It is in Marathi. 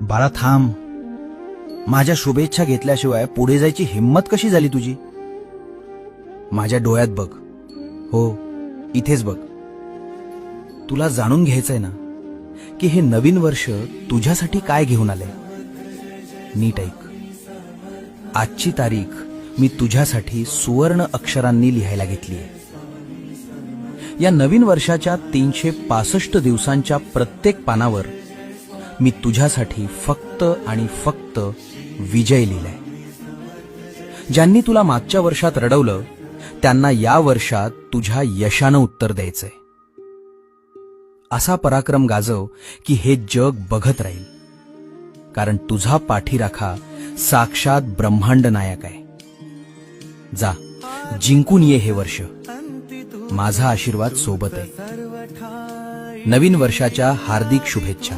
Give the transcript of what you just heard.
बाळा थांब. माझ्या शुभेच्छा घेतल्याशिवाय पुढे जायची हिम्मत कशी झाली तुझी? माझ्या डोळ्यात बघ. हो, इथेच बघ. तुला जाणून घ्यायचंय ना की हे नवीन वर्ष तुझ्यासाठी काय घेऊन आलंय. नीट ऐक. आजची तारीख मी तुझ्यासाठी सुवर्ण अक्षरांनी लिहायला घेतलीय. या नवीन वर्षाच्या 365 दिवसांच्या प्रत्येक पानावर मी तुझ्यासाठी फक्त आणि फक्त विजय लिहिलाय. ज्यांनी तुला मागच्या वर्षात रडवलं त्यांना या वर्षात तुझ्या यशानं उत्तर द्यायचंय. असा पराक्रम गाजव की हे जग बघत राहील, कारण तुझा पाठीराखा साक्षात ब्रह्मांड नायक आहे. जा, जिंकून ये हे वर्ष. माझा आशीर्वाद सोबत आहे. नवीन वर्षाच्या हार्दिक शुभेच्छा.